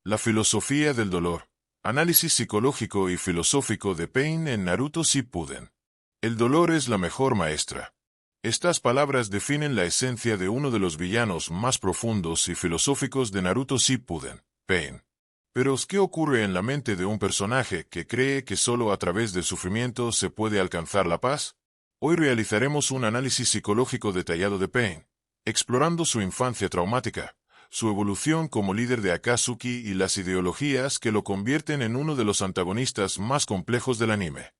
La filosofía del dolor. Análisis psicológico y filosófico de Pain en Naruto Shippuden. El dolor es la mejor maestra. Estas palabras definen la esencia de uno de los villanos más profundos y filosóficos de Naruto Shippuden, Pain. Pero, ¿qué ocurre en la mente de un personaje que cree que solo a través del sufrimiento se puede alcanzar la paz? Hoy realizaremos un análisis psicológico detallado de Pain, explorando su infancia traumática, su evolución como líder de Akatsuki y las ideologías que lo convierten en uno de los antagonistas más complejos del anime.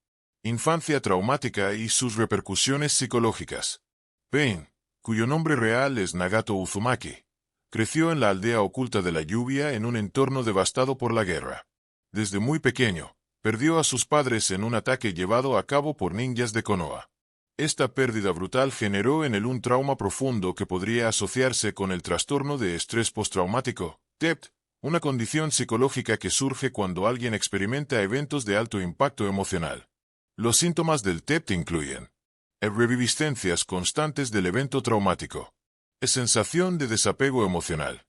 Infancia traumática y sus repercusiones psicológicas. Pain, cuyo nombre real es Nagato Uzumaki, creció en la aldea oculta de la lluvia en un entorno devastado por la guerra. Desde muy pequeño, perdió a sus padres en un ataque llevado a cabo por ninjas de Konoha. Esta pérdida brutal generó en él un trauma profundo que podría asociarse con el trastorno de estrés postraumático, TEPT, una condición psicológica que surge cuando alguien experimenta eventos de alto impacto emocional. Los síntomas del TEPT incluyen reviviscencias constantes del evento traumático, sensación de desapego emocional,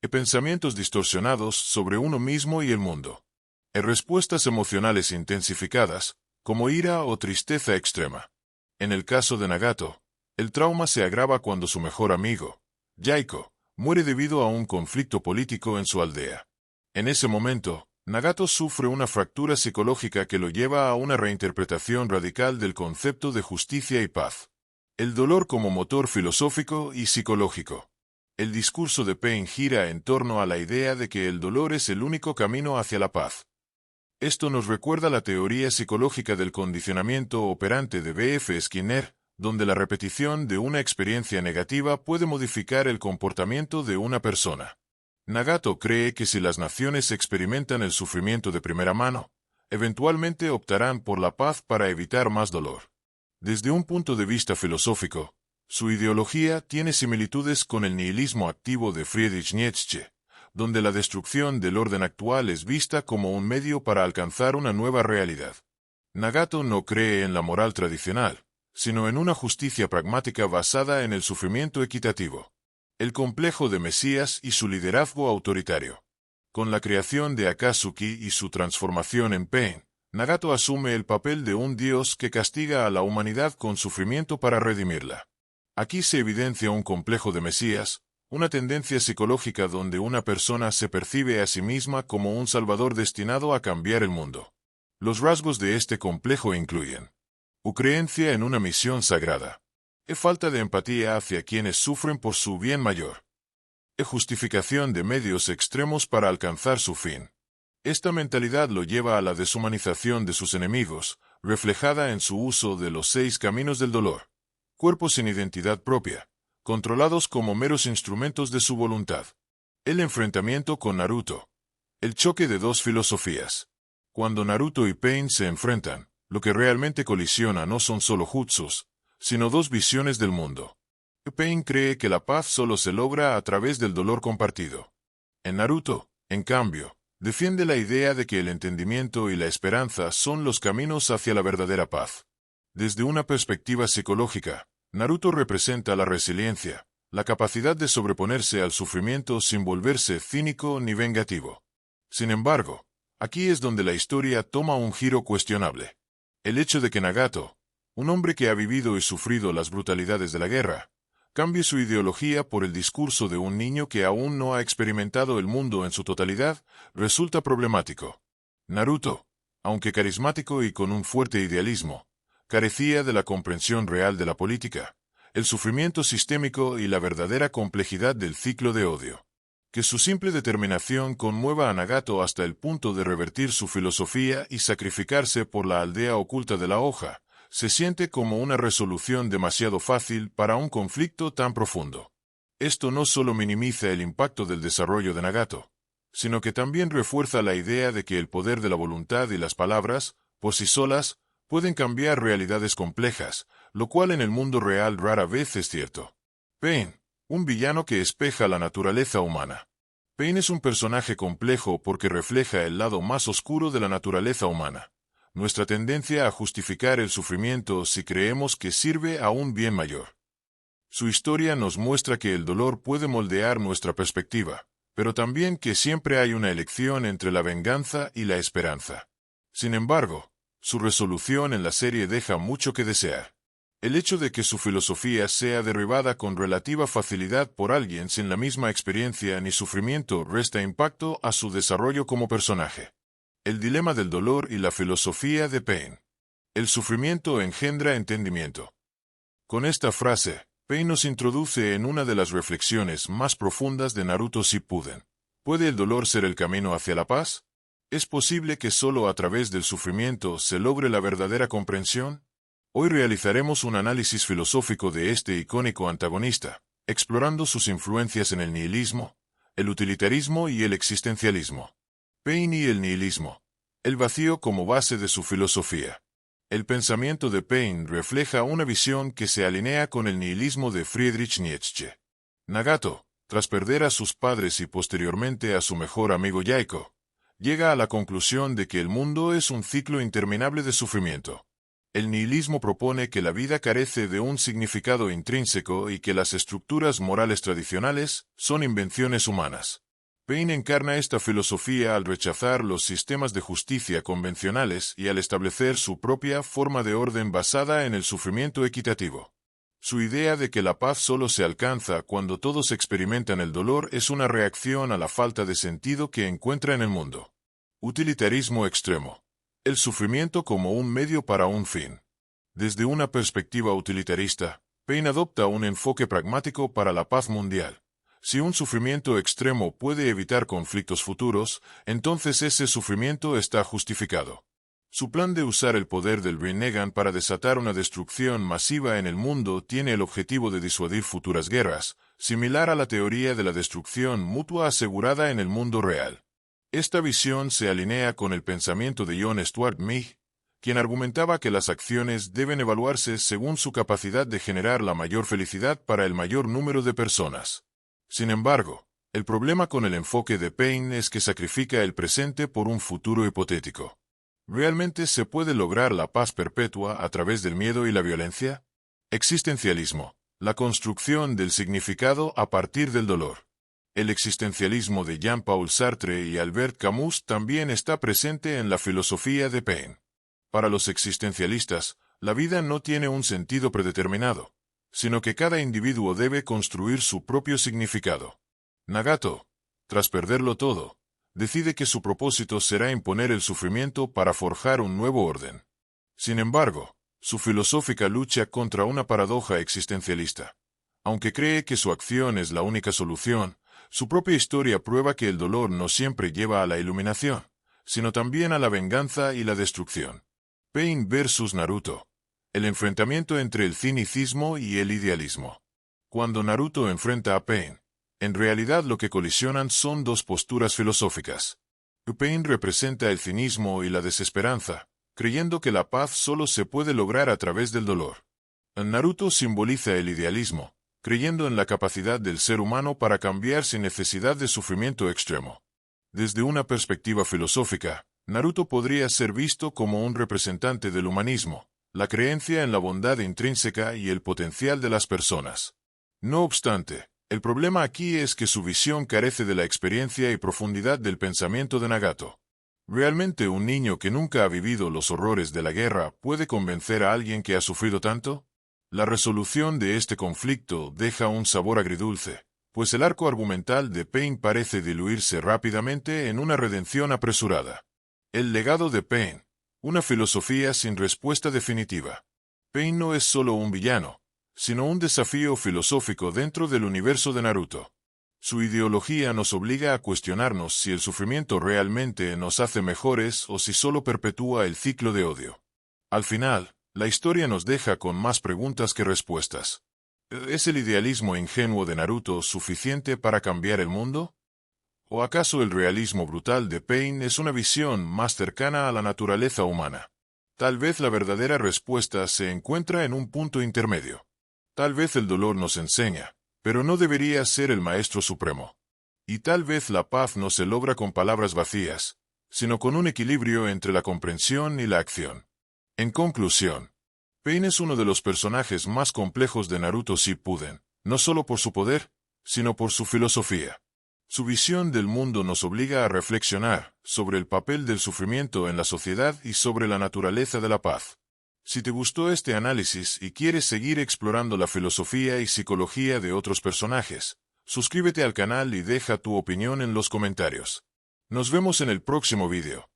pensamientos distorsionados sobre uno mismo y el mundo, respuestas emocionales intensificadas, como ira o tristeza extrema. En el caso de Nagato, el trauma se agrava cuando su mejor amigo, Yaiko, muere debido a un conflicto político en su aldea. En ese momento, Nagato sufre una fractura psicológica que lo lleva a una reinterpretación radical del concepto de justicia y paz. El dolor como motor filosófico y psicológico. El discurso de Pain gira en torno a la idea de que el dolor es el único camino hacia la paz. Esto nos recuerda la teoría psicológica del condicionamiento operante de B.F. Skinner, donde la repetición de una experiencia negativa puede modificar el comportamiento de una persona. Nagato cree que si las naciones experimentan el sufrimiento de primera mano, eventualmente optarán por la paz para evitar más dolor. Desde un punto de vista filosófico, su ideología tiene similitudes con el nihilismo activo de Friedrich Nietzsche, donde la destrucción del orden actual es vista como un medio para alcanzar una nueva realidad. Nagato no cree en la moral tradicional, sino en una justicia pragmática basada en el sufrimiento equitativo. El complejo de Mesías y su liderazgo autoritario. Con la creación de Akatsuki y su transformación en Pain, Nagato asume el papel de un dios que castiga a la humanidad con sufrimiento para redimirla. Aquí se evidencia un complejo de Mesías, una tendencia psicológica donde una persona se percibe a sí misma como un salvador destinado a cambiar el mundo. Los rasgos de este complejo incluyen creencia en una misión sagrada, falta de empatía hacia quienes sufren por su bien mayor, justificación de medios extremos para alcanzar su fin. Esta mentalidad lo lleva a la deshumanización de sus enemigos, reflejada en su uso de los 6 caminos del dolor, cuerpos sin identidad propia, controlados como meros instrumentos de su voluntad. El enfrentamiento con Naruto. El choque de dos filosofías. Cuando Naruto y Pain se enfrentan, lo que realmente colisiona no son solo jutsus, sino dos visiones del mundo. Pain cree que la paz solo se logra a través del dolor compartido. En Naruto, en cambio, defiende la idea de que el entendimiento y la esperanza son los caminos hacia la verdadera paz. Desde una perspectiva psicológica, Naruto representa la resiliencia, la capacidad de sobreponerse al sufrimiento sin volverse cínico ni vengativo. Sin embargo, aquí es donde la historia toma un giro cuestionable. El hecho de que Nagato, un hombre que ha vivido y sufrido las brutalidades de la guerra, cambie su ideología por el discurso de un niño que aún no ha experimentado el mundo en su totalidad, resulta problemático. Naruto, aunque carismático y con un fuerte idealismo, carecía de la comprensión real de la política, el sufrimiento sistémico y la verdadera complejidad del ciclo de odio. Que su simple determinación conmueva a Nagato hasta el punto de revertir su filosofía y sacrificarse por la aldea oculta de la hoja, se siente como una resolución demasiado fácil para un conflicto tan profundo. Esto no solo minimiza el impacto del desarrollo de Nagato, sino que también refuerza la idea de que el poder de la voluntad y las palabras, por sí solas, pueden cambiar realidades complejas, lo cual en el mundo real rara vez es cierto. Pain, un villano que espeja la naturaleza humana. Pain es un personaje complejo porque refleja el lado más oscuro de la naturaleza humana, nuestra tendencia a justificar el sufrimiento si creemos que sirve a un bien mayor. Su historia nos muestra que el dolor puede moldear nuestra perspectiva, pero también que siempre hay una elección entre la venganza y la esperanza. Sin embargo, su resolución en la serie deja mucho que desear. El hecho de que su filosofía sea derribada con relativa facilidad por alguien sin la misma experiencia ni sufrimiento resta impacto a su desarrollo como personaje. El dilema del dolor y la filosofía de Pain. El sufrimiento engendra entendimiento. Con esta frase, Pain nos introduce en una de las reflexiones más profundas de Naruto Shippuden. ¿Puede el dolor ser el camino hacia la paz? ¿Es posible que solo a través del sufrimiento se logre la verdadera comprensión? Hoy realizaremos un análisis filosófico de este icónico antagonista, explorando sus influencias en el nihilismo, el utilitarismo y el existencialismo. Pain y el nihilismo. El vacío como base de su filosofía. El pensamiento de Pain refleja una visión que se alinea con el nihilismo de Friedrich Nietzsche. Nagato, tras perder a sus padres y posteriormente a su mejor amigo Yaiko, llega a la conclusión de que el mundo es un ciclo interminable de sufrimiento. El nihilismo propone que la vida carece de un significado intrínseco y que las estructuras morales tradicionales son invenciones humanas. Pain encarna esta filosofía al rechazar los sistemas de justicia convencionales y al establecer su propia forma de orden basada en el sufrimiento equitativo. Su idea de que la paz solo se alcanza cuando todos experimentan el dolor es una reacción a la falta de sentido que encuentra en el mundo. Utilitarismo extremo. El sufrimiento como un medio para un fin. Desde una perspectiva utilitarista, Pain adopta un enfoque pragmático para la paz mundial. Si un sufrimiento extremo puede evitar conflictos futuros, entonces ese sufrimiento está justificado. Su plan de usar el poder del Rinnegan para desatar una destrucción masiva en el mundo tiene el objetivo de disuadir futuras guerras, similar a la teoría de la destrucción mutua asegurada en el mundo real. Esta visión se alinea con el pensamiento de John Stuart Mill, quien argumentaba que las acciones deben evaluarse según su capacidad de generar la mayor felicidad para el mayor número de personas. Sin embargo, el problema con el enfoque de Pain es que sacrifica el presente por un futuro hipotético. ¿Realmente se puede lograr la paz perpetua a través del miedo y la violencia? Existencialismo. La construcción del significado a partir del dolor. El existencialismo de Jean-Paul Sartre y Albert Camus también está presente en la filosofía de Pain. Para los existencialistas, la vida no tiene un sentido predeterminado, sino que cada individuo debe construir su propio significado. Nagato, tras perderlo todo, decide que su propósito será imponer el sufrimiento para forjar un nuevo orden. Sin embargo, su filosófica lucha contra una paradoja existencialista. Aunque cree que su acción es la única solución, su propia historia prueba que el dolor no siempre lleva a la iluminación, sino también a la venganza y la destrucción. Pain versus Naruto. El enfrentamiento entre el cinicismo y el idealismo. Cuando Naruto enfrenta a Pain, en realidad lo que colisionan son dos posturas filosóficas. Pain representa el cinismo y la desesperanza, creyendo que la paz solo se puede lograr a través del dolor. Naruto simboliza el idealismo, creyendo en la capacidad del ser humano para cambiar sin necesidad de sufrimiento extremo. Desde una perspectiva filosófica, Naruto podría ser visto como un representante del humanismo, la creencia en la bondad intrínseca y el potencial de las personas. No obstante, el problema aquí es que su visión carece de la experiencia y profundidad del pensamiento de Nagato. ¿Realmente un niño que nunca ha vivido los horrores de la guerra puede convencer a alguien que ha sufrido tanto? La resolución de este conflicto deja un sabor agridulce, pues el arco argumental de Pain parece diluirse rápidamente en una redención apresurada. El legado de Pain, una filosofía sin respuesta definitiva. Pain no es solo un villano, sino un desafío filosófico dentro del universo de Naruto. Su ideología nos obliga a cuestionarnos si el sufrimiento realmente nos hace mejores o si solo perpetúa el ciclo de odio. Al final, la historia nos deja con más preguntas que respuestas. ¿Es el idealismo ingenuo de Naruto suficiente para cambiar el mundo? ¿O acaso el realismo brutal de Pain es una visión más cercana a la naturaleza humana? Tal vez la verdadera respuesta se encuentra en un punto intermedio. Tal vez el dolor nos enseña, pero no debería ser el maestro supremo. Y tal vez la paz no se logra con palabras vacías, sino con un equilibrio entre la comprensión y la acción. En conclusión, Pain es uno de los personajes más complejos de Naruto Shippuden, no solo por su poder, sino por su filosofía. Su visión del mundo nos obliga a reflexionar sobre el papel del sufrimiento en la sociedad y sobre la naturaleza de la paz. Si te gustó este análisis y quieres seguir explorando la filosofía y psicología de otros personajes, suscríbete al canal y deja tu opinión en los comentarios. Nos vemos en el próximo video.